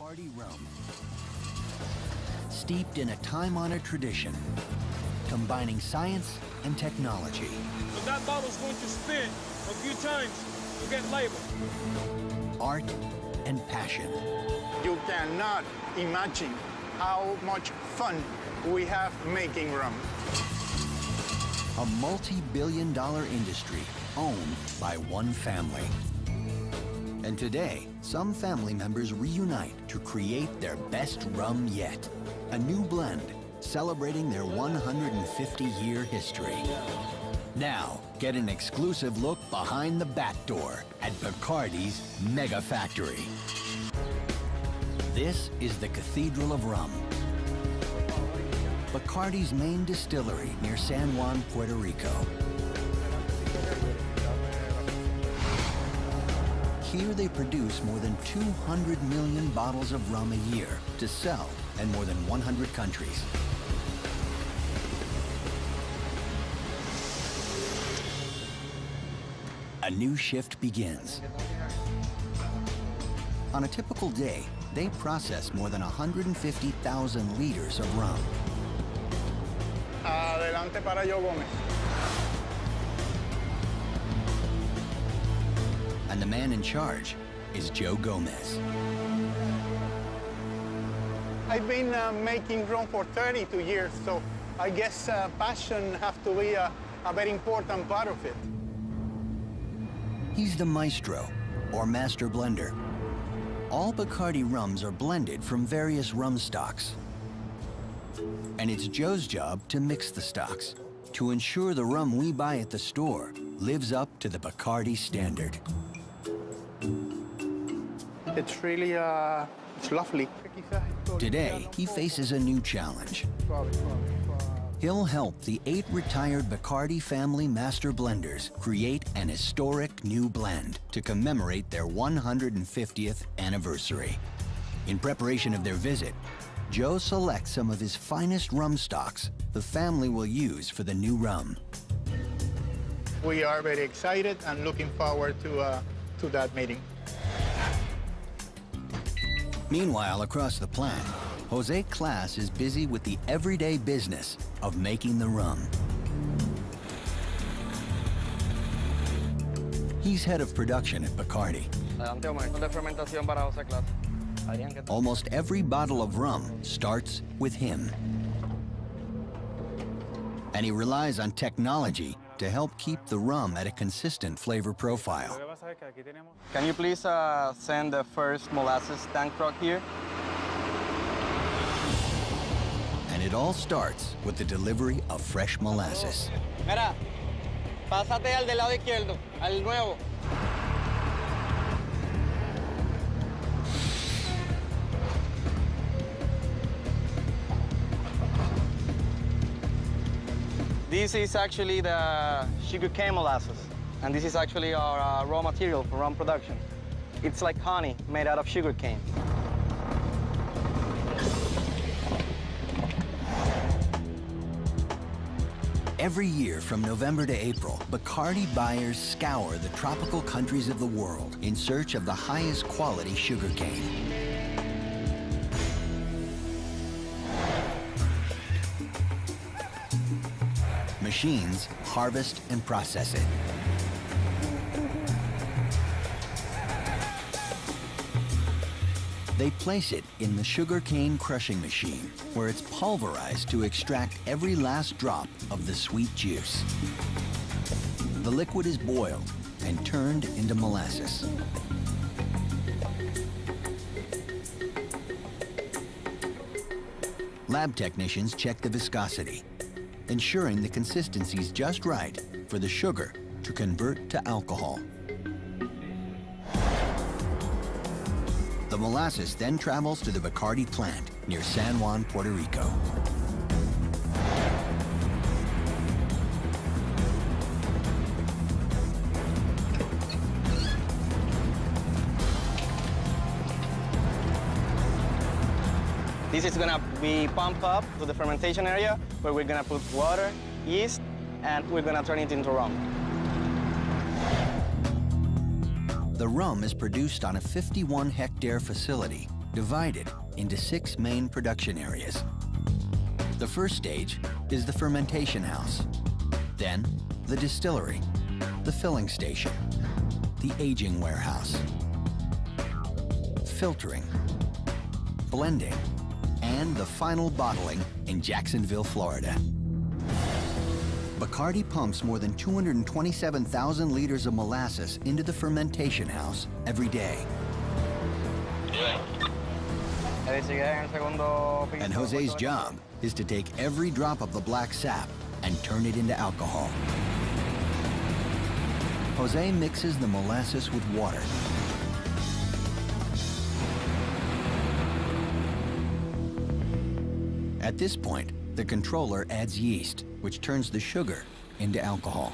Bacardi Rum. Steeped in a time-honored tradition, combining science and technology. So that bottle's going to spin a few times to get labeled. Art and passion. You cannot imagine how much fun we have making rum. A multi-billion-dollar industry owned by one family. And today, some family members reunite to create their best rum yet. A new blend celebrating their 150-year history. Now, get an exclusive look behind the back door at Bacardi's Mega Factory. This is the Cathedral of Rum, Bacardi's main distillery near San Juan, Puerto Rico. Here they produce more than 200 million bottles of rum a year to sell in more than 100 countries. A new shift begins. On a typical day, they process more than 150,000 liters of rum. Adelante para Joe Gomez. And the man in charge is Joe Gomez. I've been making rum for 32 years, so I guess passion has to be a very important part of it. He's the maestro, or master blender. All Bacardi rums are blended from various rum stocks. And it's Joe's job to mix the stocks, to ensure the rum we buy at the store lives up to the Bacardi standard. It's really, it's lovely. Today, he faces a new challenge. He'll help the 8 retired Bacardi family master blenders create an historic new blend to commemorate their 150th anniversary. In preparation of their visit, Joe selects some of his finest rum stocks the family will use for the new rum. We are very excited and looking forward to that meeting. Meanwhile, across the plant, Jose Class is busy with the everyday business of making the rum. He's head of production at Bacardi. Almost every bottle of rum starts with him. And he relies on technology to help keep the rum at a consistent flavor profile. Can you please send the first molasses tank truck here? And it all starts with the delivery of fresh molasses. Mira, pásate al del lado izquierdo, al nuevo. This is actually the sugarcane molasses, and this is actually our raw material for rum production. It's like honey made out of sugarcane. Every year from November to April, Bacardi buyers scour the tropical countries of the world in search of the highest quality sugarcane. Machines harvest and process it. They place it in the sugarcane crushing machine, where it's pulverized to extract every last drop of the sweet juice. The liquid is boiled and turned into molasses. Lab technicians check the viscosity, ensuring the consistency is just right for the sugar to convert to alcohol. The molasses then travels to the Bacardi plant near San Juan, Puerto Rico. This is gonna be pumped up to the fermentation area where we're gonna put water, yeast, and we're gonna turn it into rum. The rum is produced on a 51-hectare facility divided into 6 main production areas. The first stage is the fermentation house, then the distillery, the filling station, the aging warehouse, filtering, blending, and the final bottling in Jacksonville, Florida. Bacardi pumps more than 227,000 liters of molasses into the fermentation house every day. And Jose's job is to take every drop of the black sap and turn it into alcohol. Jose mixes the molasses with water. At this point, the controller adds yeast, which turns the sugar into alcohol.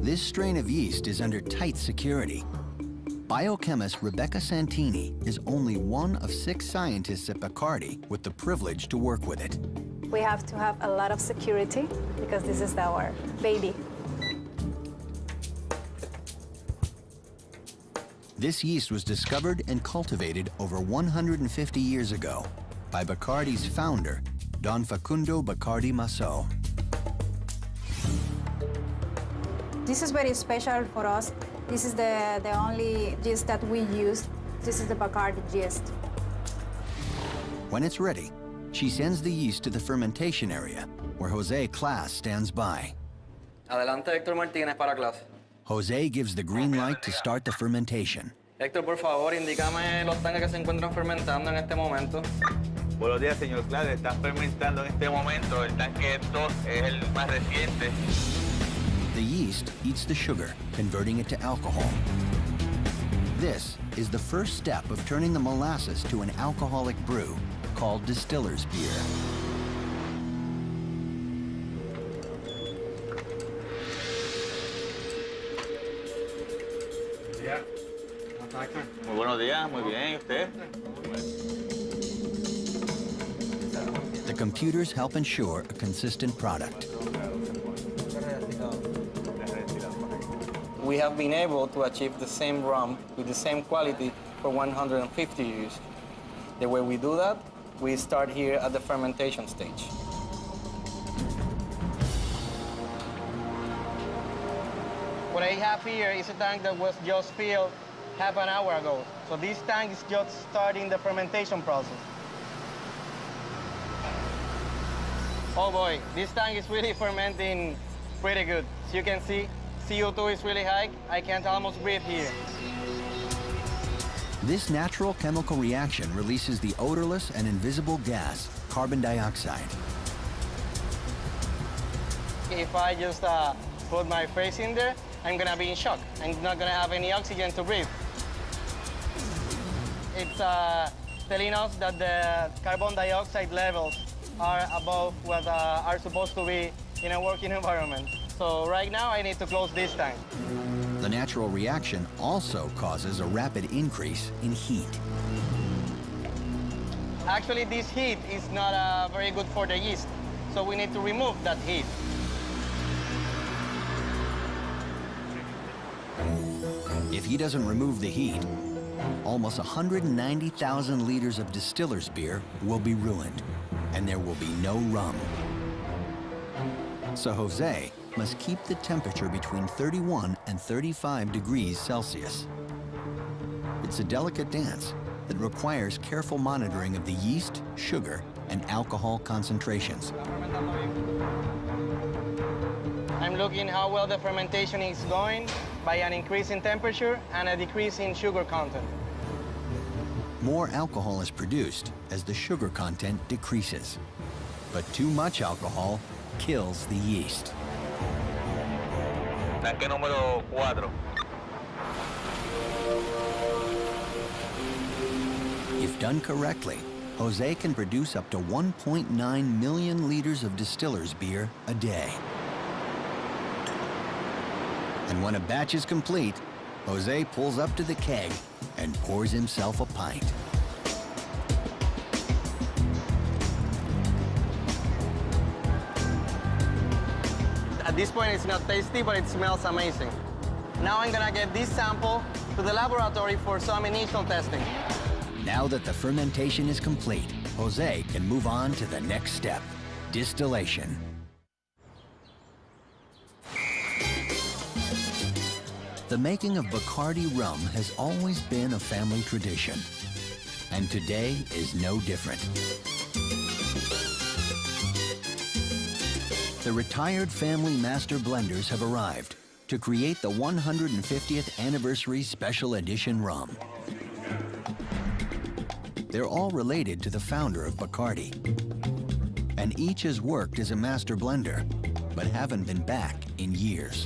This strain of yeast is under tight security. Biochemist Rebecca Santini is only one of 6 scientists at Bacardi with the privilege to work with it. We have to have a lot of security because this is our baby. This yeast was discovered and cultivated over 150 years ago by Bacardi's founder, Don Facundo Bacardi Massot. This is very special for us. This is the only yeast that we use. This is the Bacardi yeast. When it's ready, she sends the yeast to the fermentation area, where Jose Class stands by. Adelante, Héctor Martínez, para clase. Jose gives the green light to start the fermentation. Héctor, por favor, indícame los tanques que se encuentran fermentando en este momento. Buenos días, señor Class. Está fermentando en este momento. El tanque 2 es el más reciente. The yeast eats the sugar, converting it to alcohol. This is the first step of turning the molasses to an alcoholic brew called distiller's beer. Muy buenos días, muy bien. ¿Y usted? The computers help ensure a consistent product. We have been able to achieve the same rum with the same quality for 150 years. The way we do that, we start here at the fermentation stage. What I have here is a tank that was just filled half an hour ago. So this tank is just starting the fermentation process. Oh boy, this tank is really fermenting pretty good. As you can see, CO2 is really high. I can almost breathe here. This natural chemical reaction releases the odorless and invisible gas, carbon dioxide. If I just put my face in there, I'm gonna be in shock. I'm not gonna have any oxygen to breathe. It's telling us that the carbon dioxide levels are above what are supposed to be in a working environment. So right now I need to close this tank. The natural reaction also causes a rapid increase in heat. Actually, this heat is not very good for the yeast, so we need to remove that heat. If he doesn't remove the heat, almost 190,000 liters of distiller's beer will be ruined, and there will be no rum. So Jose must keep the temperature between 31 and 35 degrees Celsius. It's a delicate dance that requires careful monitoring of the yeast, sugar, and alcohol concentrations. I'm looking how well the fermentation is going by an increase in temperature and a decrease in sugar content. More alcohol is produced as the sugar content decreases. But too much alcohol kills the yeast. Tanque número 4. If done correctly, Jose can produce up to 1.9 million liters of distiller's beer a day. And when a batch is complete, Jose pulls up to the keg and pours himself a pint. At this point, it's not tasty, but it smells amazing. Now I'm gonna get this sample to the laboratory for some initial testing. Now that the fermentation is complete, Jose can move on to the next step, distillation. The making of Bacardi rum has always been a family tradition, and today is no different. The retired family master blenders have arrived to create the 150th anniversary special edition rum. They're all related to the founder of Bacardi, and each has worked as a master blender, but haven't been back in years.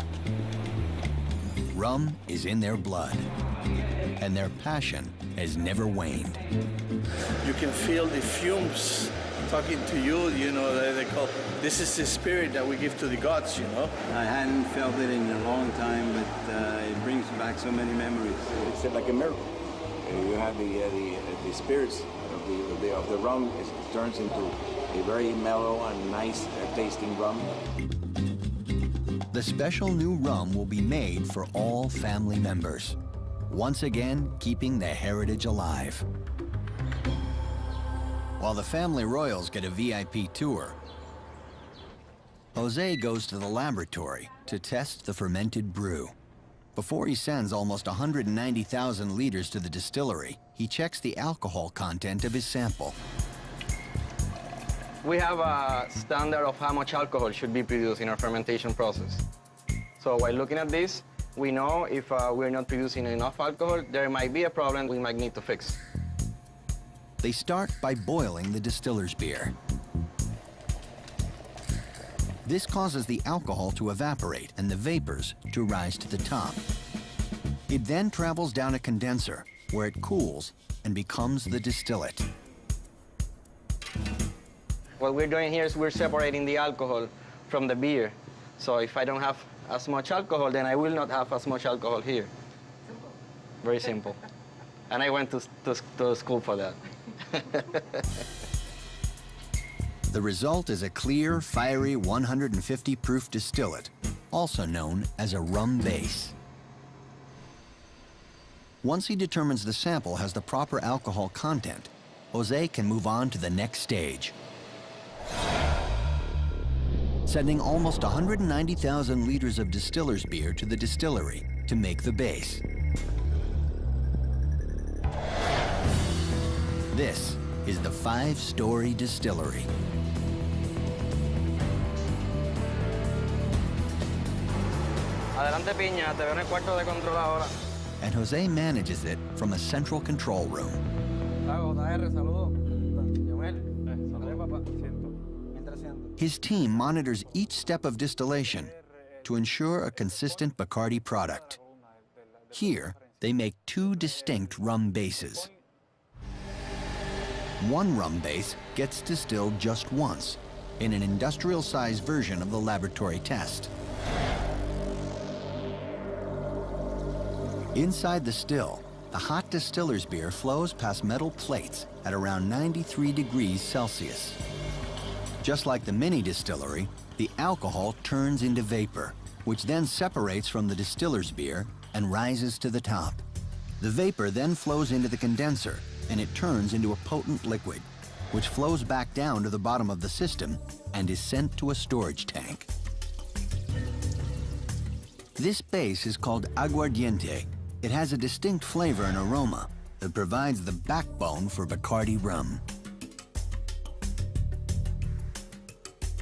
Rum is in their blood, and their passion has never waned. You can feel the fumes talking to you, you know, they call, this is the spirit that we give to the gods, you know. I hadn't felt it in a long time, but it brings back so many memories. It's like a miracle. You have the spirits of the rum. It turns into a very mellow and nice tasting rum. The special new rum will be made for all family members, once again keeping the heritage alive. While the family royals get a VIP tour, Jose goes to the laboratory to test the fermented brew. Before he sends almost 190,000 liters to the distillery, he checks the alcohol content of his sample. We have a standard of how much alcohol should be produced in our fermentation process. So while looking at this, we know if we're not producing enough alcohol, there might be a problem we might need to fix. They start by boiling the distiller's beer. This causes the alcohol to evaporate and the vapors to rise to the top. It then travels down a condenser where it cools and becomes the distillate. What we're doing here is we're separating the alcohol from the beer. So if I don't have as much alcohol, then I will not have as much alcohol here. Very simple. And I went to school for that. The result is a clear, fiery 150 proof distillate, also known as a rum base. Once he determines the sample has the proper alcohol content, Jose can move on to the next stage. Sending almost 190,000 liters of distiller's beer to the distillery to make the base. This is the 5-story distillery. Adelante, Piña, te veo en el cuarto de control ahora. And Jose manages it from a central control room. His team monitors each step of distillation to ensure a consistent Bacardi product. Here, they make 2 distinct rum bases. One rum base gets distilled just once in an industrial-sized version of the laboratory test. Inside the still, the hot distiller's beer flows past metal plates at around 93 degrees Celsius. Just like the mini distillery, the alcohol turns into vapor, which then separates from the distiller's beer and rises to the top. The vapor then flows into the condenser, and it turns into a potent liquid, which flows back down to the bottom of the system and is sent to a storage tank. This base is called aguardiente. It has a distinct flavor and aroma that provides the backbone for Bacardi rum.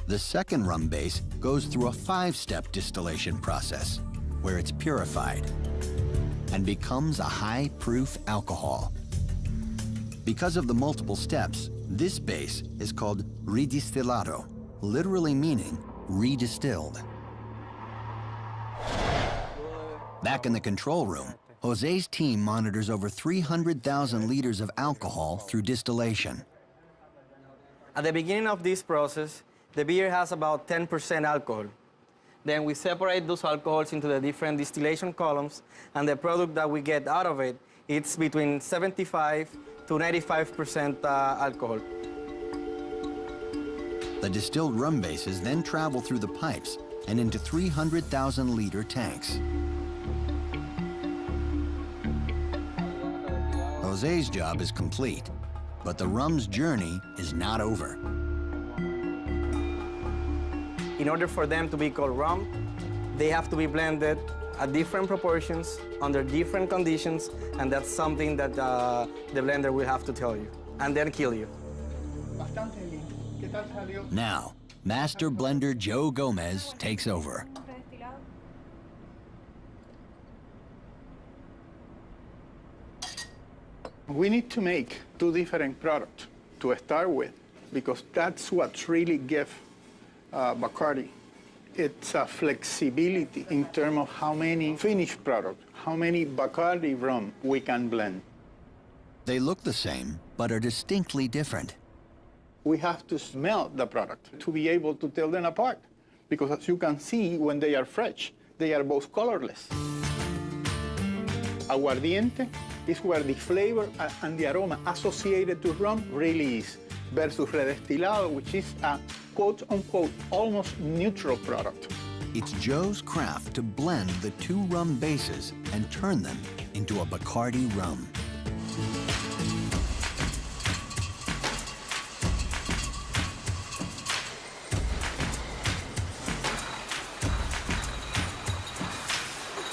The second rum base goes through a 5-step distillation process where it's purified and becomes a high-proof alcohol. Because of the multiple steps, this base is called redistillado, literally meaning redistilled. Back in the control room, Jose's team monitors over 300,000 liters of alcohol through distillation. At the beginning of this process, the beer has about 10% alcohol. Then we separate those alcohols into the different distillation columns, and the product that we get out of it, it's between 75 to 95% alcohol. The distilled rum bases then travel through the pipes and into 300,000 liter tanks. Jose's job is complete, but the rum's journey is not over. In order for them to be called rum, they have to be blended at different proportions, under different conditions, and that's something that the blender will have to tell you, and then kill you. Now, Master Blender Joe Gomez takes over. We need to make two different products to start with, because that's what really gives Bacardi. It's a flexibility in terms of how many finished products, how many Bacardi rum we can blend. They look the same, but are distinctly different. We have to smell the product to be able to tell them apart, because as you can see, when they are fresh, they are both colorless. Aguardiente is where the flavor and the aroma associated to rum really is, versus redestilado, which is a quote-unquote almost neutral product. It's Joe's craft to blend the two rum bases and turn them into a Bacardi rum.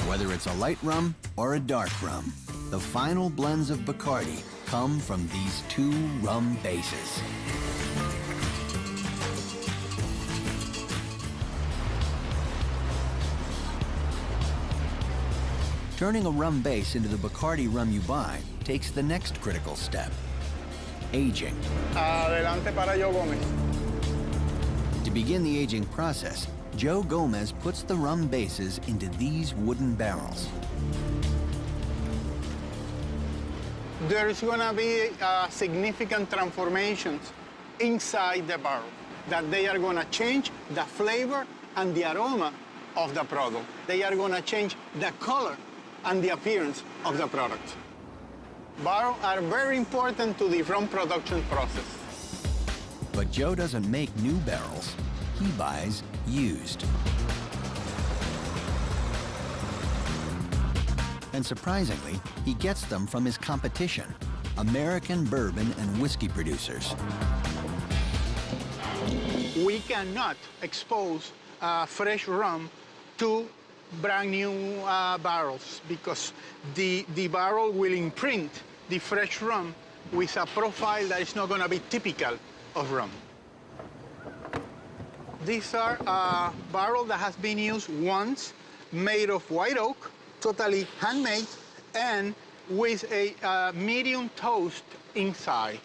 Whether it's a light rum or a dark rum, the final blends of Bacardi come from these two rum bases. Turning a rum base into the Bacardi rum you buy takes the next critical step: aging. Adelante para Joe Gomez. To begin the aging process, Joe Gomez puts the rum bases into these wooden barrels. There's gonna be significant transformations inside the barrel, that they are gonna change the flavor and the aroma of the product. They are gonna change the color and the appearance of the product. Barrels are very important to the rum production process. But Joe doesn't make new barrels. He buys used. And surprisingly, he gets them from his competition, American bourbon and whiskey producers. We cannot expose fresh rum to brand new barrels, because the barrel will imprint the fresh rum with a profile that is not going to be typical of rum. These are barrels that has been used once, made of white oak, totally handmade, and with a medium toast inside.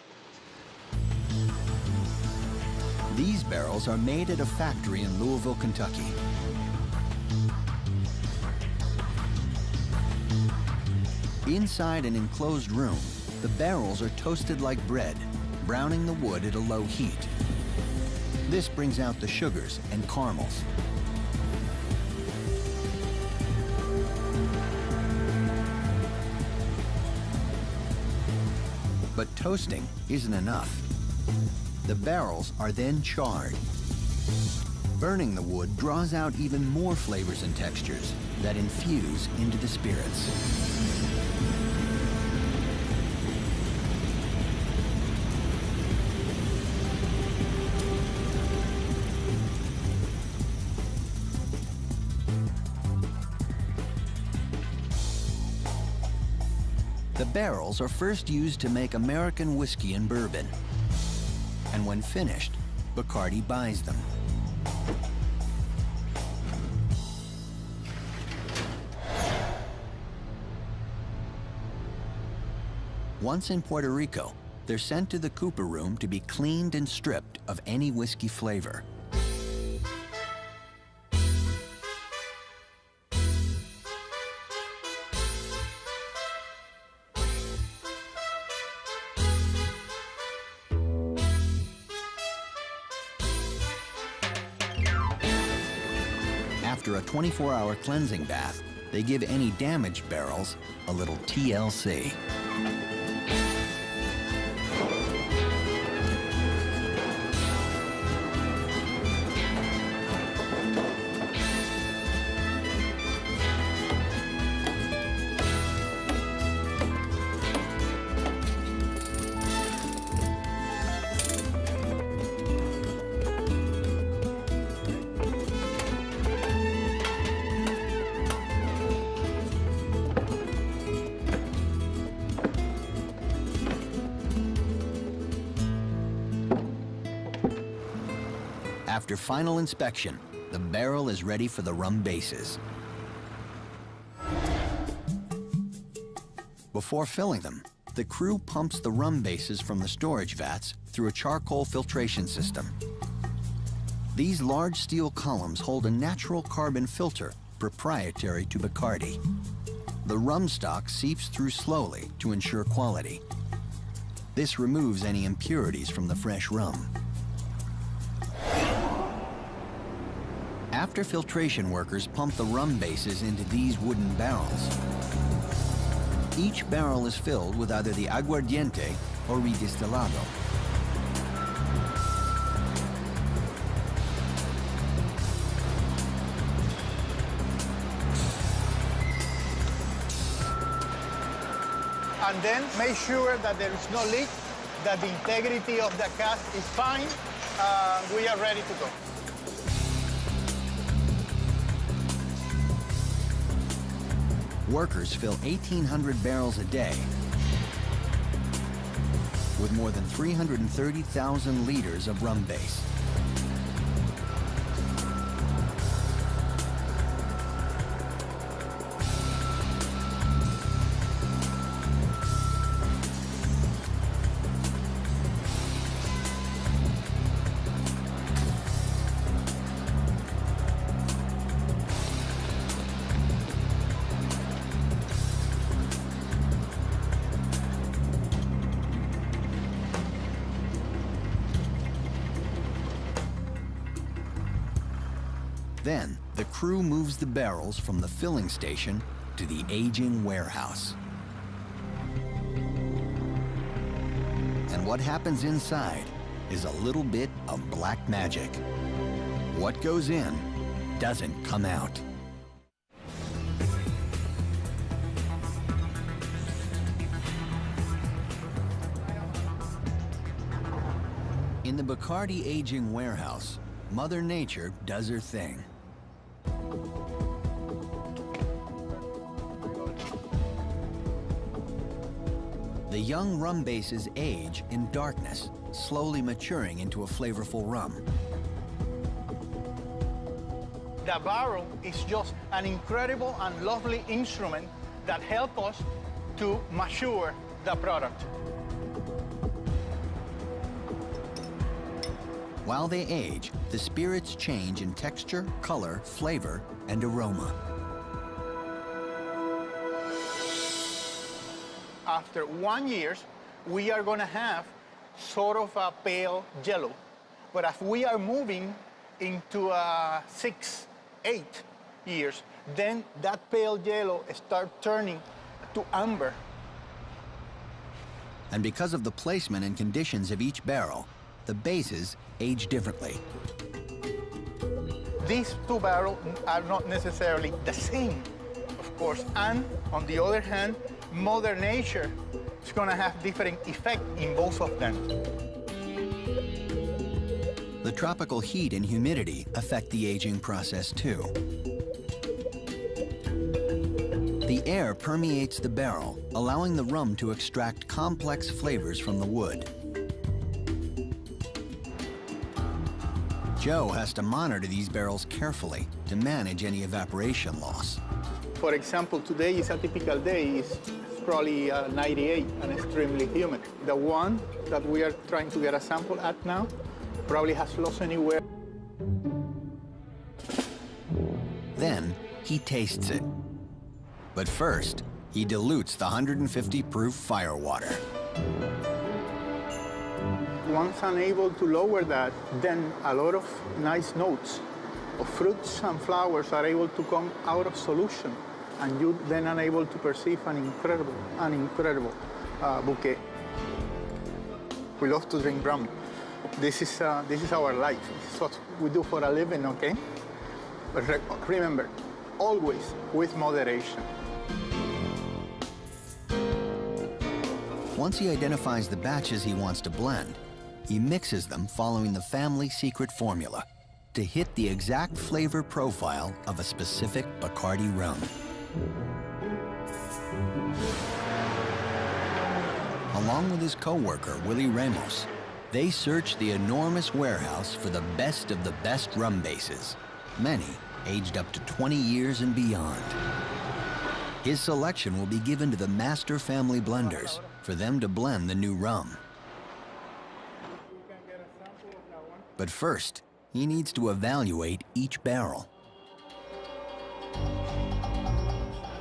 These barrels are made at a factory in Louisville, Kentucky. Inside an enclosed room, the barrels are toasted like bread, browning the wood at a low heat. This brings out the sugars and caramels. But toasting isn't enough. The barrels are then charred. Burning the wood draws out even more flavors and textures that infuse into the spirits. The barrels are first used to make American whiskey and bourbon. And when finished, Bacardi buys them. Once in Puerto Rico, they're sent to the Cooper room to be cleaned and stripped of any whiskey flavor. After a 24-hour cleansing bath, they give any damaged barrels a little TLC. After final inspection, the barrel is ready for the rum bases. Before filling them, the crew pumps the rum bases from the storage vats through a charcoal filtration system. These large steel columns hold a natural carbon filter proprietary to Bacardi. The rum stock seeps through slowly to ensure quality. This removes any impurities from the fresh rum. After filtration workers pump the rum bases into these wooden barrels, each barrel is filled with either the aguardiente or redistillado. And then make sure that there is no leak, that the integrity of the cask is fine. We are ready to go. Workers fill 1,800 barrels a day with more than 330,000 liters of rum base. Then, the crew moves the barrels from the filling station to the aging warehouse. And what happens inside is a little bit of black magic. What goes in doesn't come out. In the Bacardi aging warehouse, Mother Nature does her thing. The young rum bases age in darkness, slowly maturing into a flavorful rum. The barrel is just an incredible and lovely instrument that helps us to mature the product. While they age, the spirits change in texture, color, flavor, and aroma. After 1 year, we are going to have sort of a pale yellow. But as we are moving into 6, 8 years, then that pale yellow starts turning to amber. And because of the placement and conditions of each barrel, the bases age differently. These two barrels are not necessarily the same, of course. And on the other hand, Mother Nature is going to have different effect in both of them. The tropical heat and humidity affect the aging process too. The air permeates the barrel, allowing the rum to extract complex flavors from the wood. Joe has to monitor these barrels carefully to manage any evaporation loss. For example, today is a typical day. It's probably 98 and extremely humid. The one that we are trying to get a sample at now probably has lost anywhere. Then he tastes it. But first, he dilutes the 150 proof fire water. Once I'm able to lower that, then a lot of nice notes of fruits and flowers are able to come out of solution, and you then are able to perceive an incredible bouquet. We love to drink rum. This is our life. This is what we do for a living, okay? But remember, always with moderation. Once he identifies the batches he wants to blend, he mixes them following the family secret formula to hit the exact flavor profile of a specific Bacardi rum. Along with his co-worker, Willie Ramos, They search the enormous warehouse for the best of the best rum bases, many aged up to 20 years and beyond. His selection will be given to the master family blenders for them to blend the new rum. But first, he needs to evaluate each barrel.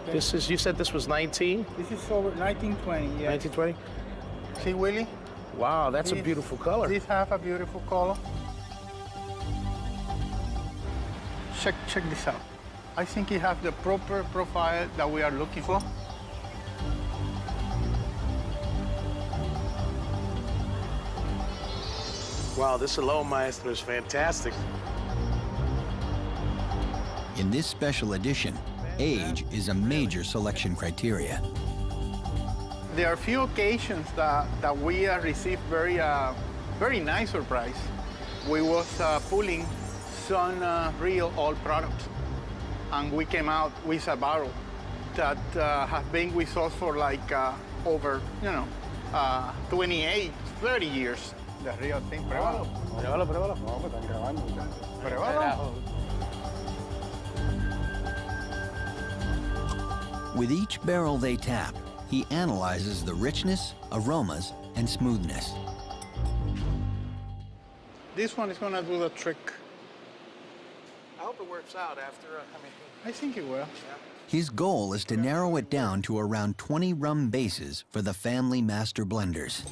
This is, you said this was 19? This is over 1920, yeah. 1920? See, Willie? Wow, that's a This- beautiful color. This have a beautiful color. Check this out. I think it has the proper profile that we are looking for. Wow, this alone, Maestro, is fantastic. In this special edition, age is a major selection criteria. There are few occasions that we received very nice surprise. We was pulling some real old products, and we came out with a barrel that has been with us for like over, 28, 30 years. The real thing. Pruébalo. Pruébalo. Pruébalo. With each barrel they tap, he analyzes the richness, aromas, and smoothness. This one is gonna do the trick. I hope it works out after, I think it will. His goal is to narrow it down to around 20 rum bases for the family master blenders.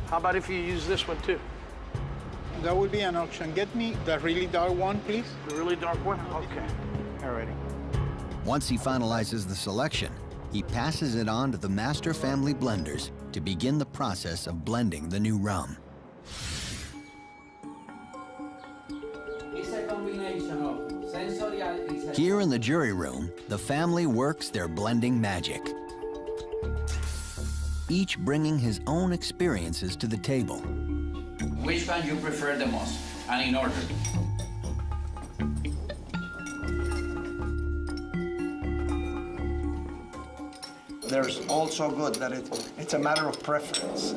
How about if you use this one too? That would be an option. Get me the really dark one, please. The really dark one? Okay. Alrighty. Once he finalizes the selection, he passes it on to the master family blenders to begin the process of blending the new rum. It's a combination of sensorial. Here in the jury room, the family works their blending magic, each bringing his own experiences to the table. Which one you prefer the most, and in order? There's also good that it's a matter of preference.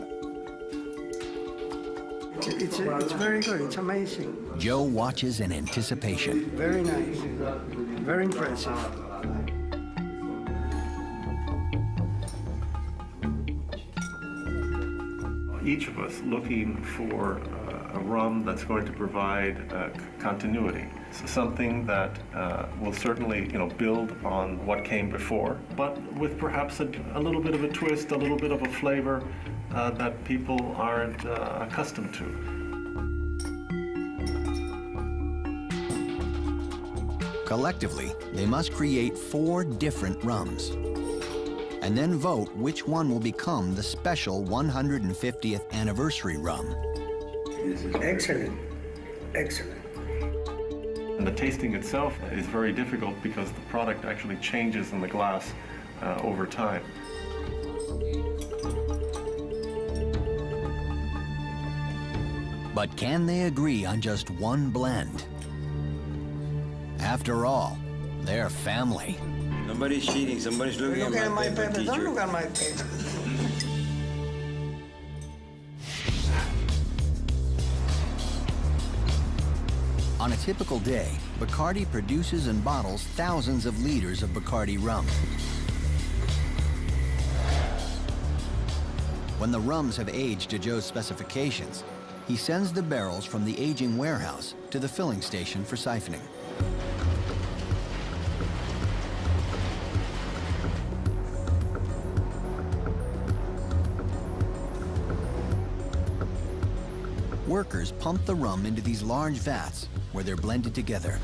It's very good. It's amazing. Joe watches in anticipation. Very nice. Very impressive. Each of us looking for a rum that's going to provide continuity. So something that will certainly, build on what came before, but with perhaps a little bit of a twist, a little bit of a flavor that people aren't accustomed to. Collectively, they must create 4 different rums, and then vote which one will become the special 150th anniversary rum. Excellent. Excellent. And the tasting itself is very difficult because the product actually changes in the glass over time. But can they agree on just one blend? After all, they're family. Nobody's cheating. Somebody's looking at my paper, teacher. Don't look at my paper. On a typical day, Bacardi produces and bottles thousands of liters of Bacardi rum. When the rums have aged to Joe's specifications, he sends the barrels from the aging warehouse to the filling station for siphoning. Workers pump the rum into these large vats where they're blended together.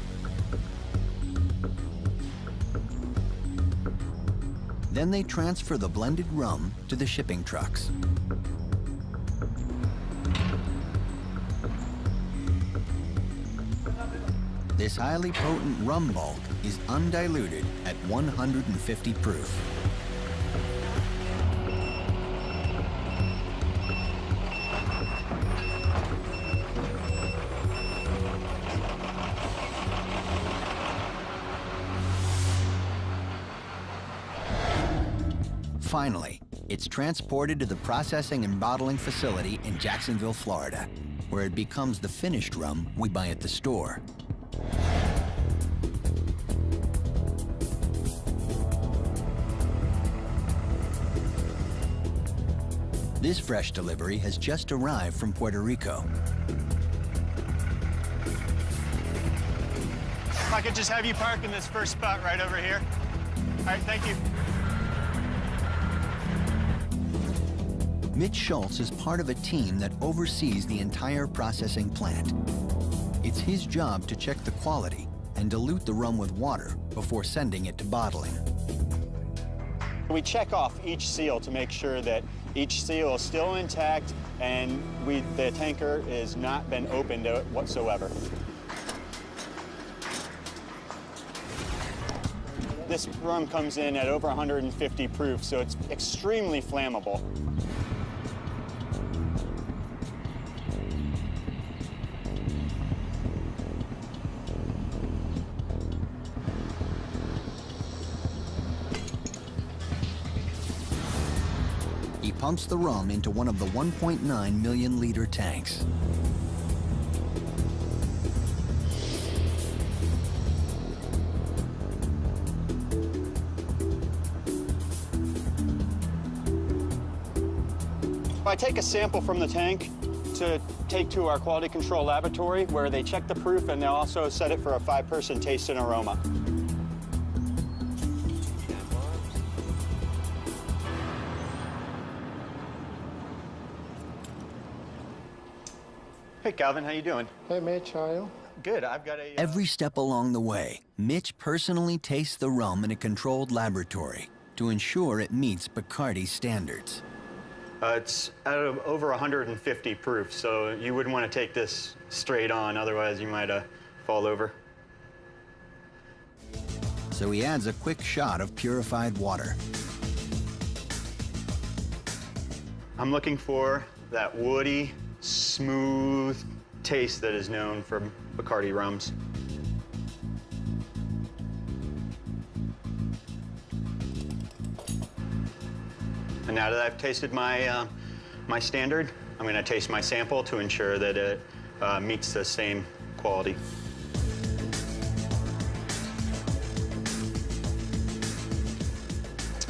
Then they transfer the blended rum to the shipping trucks. This highly potent rum bulk is undiluted at 150 proof. Finally, It's transported to the processing and bottling facility in Jacksonville, Florida, where it becomes the finished rum we buy at the store. This fresh delivery has just arrived from Puerto Rico. If I could just have you park in this first spot right over here. All right, thank you. Mitch Schultz is part of a team that oversees the entire processing plant. It's his job to check the quality and dilute the rum with water before sending it to bottling. We check off each seal to make sure that each seal is still intact and the tanker has not been opened whatsoever. This rum comes in at over 150 proof, so it's extremely flammable. He pumps the rum into one of the 1.9 million liter tanks. I take a sample from the tank to take to our quality control laboratory where they check the proof and they'll also set it for a 5-person taste and aroma. Hey, Calvin, how you doing? Hey, Mitch, how are you? Good. I've got a... Every step along the way, Mitch personally tastes the rum in a controlled laboratory to ensure it meets Bacardi standards. It's at over 150 proof, so you wouldn't want to take this straight on, otherwise you might fall over. So he adds a quick shot of purified water. I'm looking for that woody, smooth taste that is known for Bacardi rums. And now that I've tasted my, my standard, I'm going to taste my sample to ensure that it meets the same quality.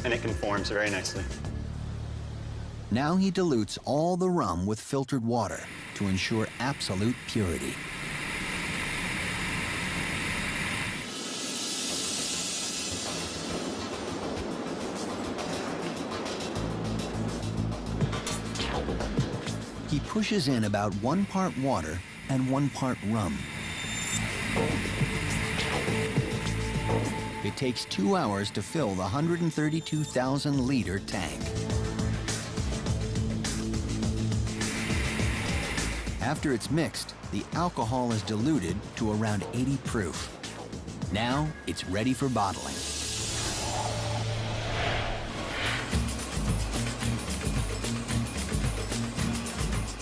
And it conforms very nicely. Now he dilutes all the rum with filtered water to ensure absolute purity. He pushes in about 1 part water and 1 part rum. It takes 2 hours to fill the 132,000-liter tank. After it's mixed, the alcohol is diluted to around 80 proof. Now it's ready for bottling.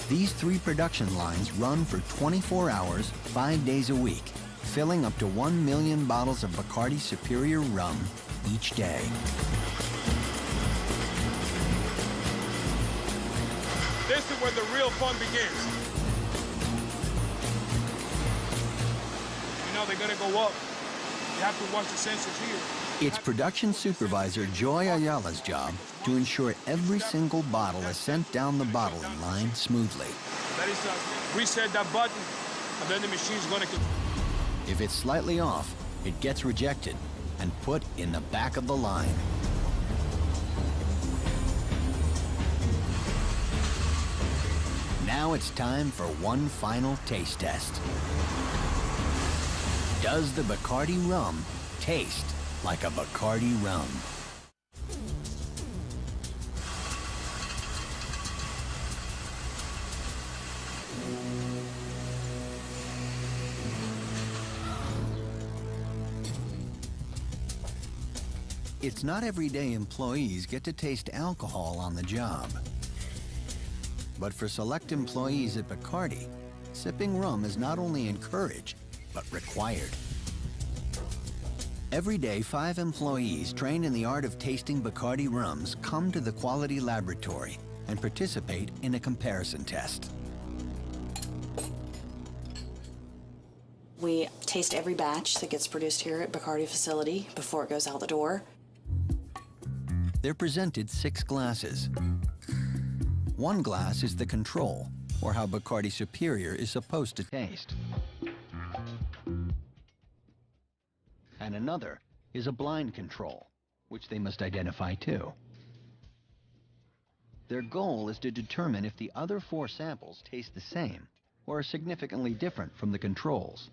These 3 production lines run for 24 hours, 5 days a week, filling up to 1 million bottles of Bacardi Superior rum each day. This is where the real fun begins. You know they're gonna go up. You have to watch the sensors here. It's production supervisor Joy Ayala's job to ensure every single bottle is sent down the bottling line smoothly. That is reset that button, and then the machine's gonna... If it's slightly off, it gets rejected and put in the back of the line. Now it's time for one final taste test. Does the Bacardi rum taste like a Bacardi rum? It's not everyday employees get to taste alcohol on the job. But for select employees at Bacardi, sipping rum is not only encouraged, but required. Every day, 5 employees trained in the art of tasting Bacardi rums come to the quality laboratory and participate in a comparison test. We taste every batch that gets produced here at Bacardi facility before it goes out the door. They're presented 6 glasses. One glass is the control, or how Bacardi Superior is supposed to taste. And another is a blind control, which they must identify too. Their goal is to determine if the other 4 samples taste the same or are significantly different from the controls.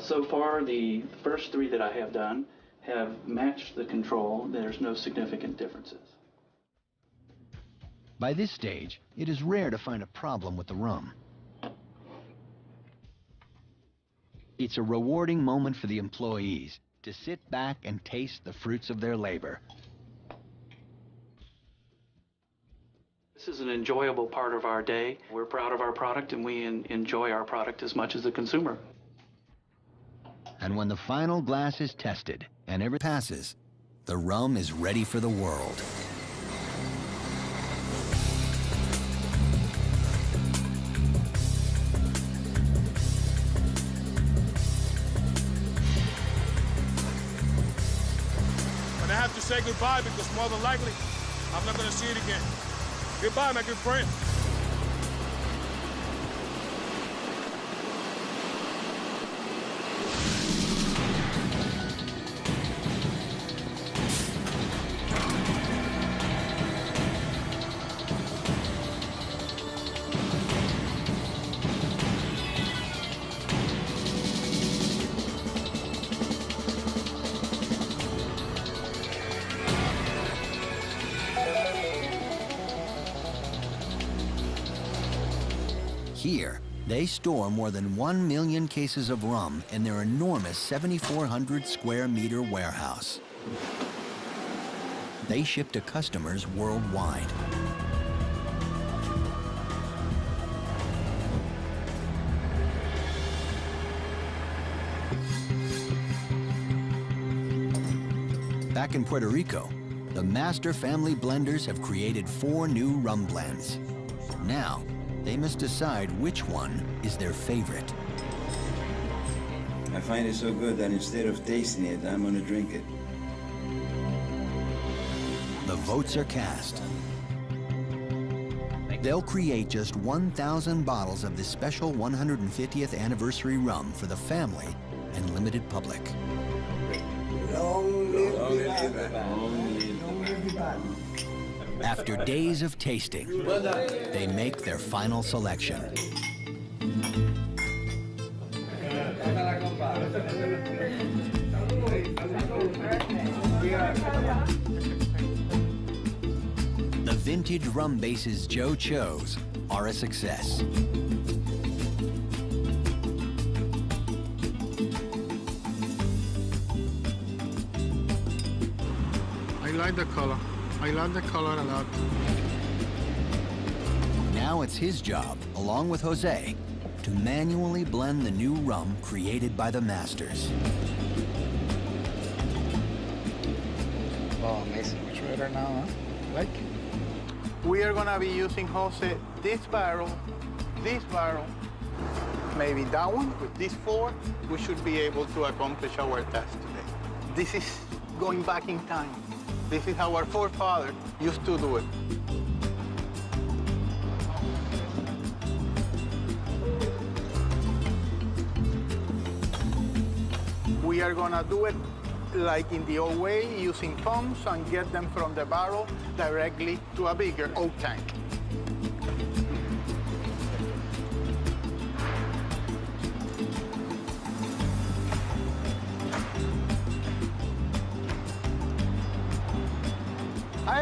So far, the first 3 that I have done have matched the control. There's no significant differences. By this stage, it is rare to find a problem with the rum. It's a rewarding moment for the employees to sit back and taste the fruits of their labor. This is an enjoyable part of our day. We're proud of our product, and we enjoy our product as much as the consumer. And when the final glass is tested and everything passes, the rum is ready for the world. And I have to say goodbye because more than likely, I'm not going to see it again. Goodbye, my good friend. Here, they store more than 1 million cases of rum in their enormous 7,400 square meter warehouse. They ship to customers worldwide. Back in Puerto Rico, the Master family blenders have created 4 new rum blends. Now, they must decide which one is their favorite. I find it so good that instead of tasting it, I'm gonna drink it. The votes are cast. They'll create just 1,000 bottles of this special 150th anniversary rum for the family and limited public. Long live the band. Long live the band. After days of tasting, they make their final selection. The vintage rum bases Joe chose are a success. I like the color. I like the color a lot. Now it's his job, along with Jose, to manually blend the new rum created by the masters. Oh, amazing. Much better now, huh? Like? We are gonna be using, Jose, this barrel, maybe that one. With these 4, we should be able to accomplish our task today. This is going back in time. This is how our forefathers used to do it. We are gonna do it like in the old way, using pumps and get them from the barrel directly to a bigger oak tank.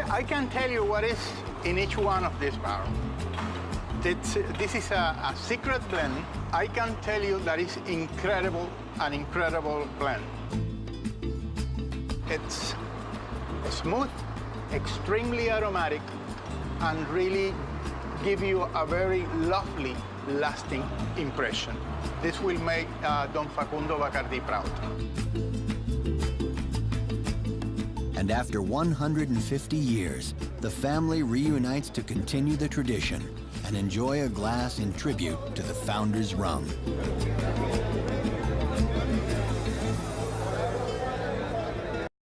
I can tell you what is in each one of these barrels. This is a secret blend. I can tell you that it's incredible, an incredible blend. It's smooth, extremely aromatic, and really give you a very lovely, lasting impression. This will make Don Facundo Bacardi proud. And after 150 years, the family reunites to continue the tradition and enjoy a glass in tribute to the founder's rum.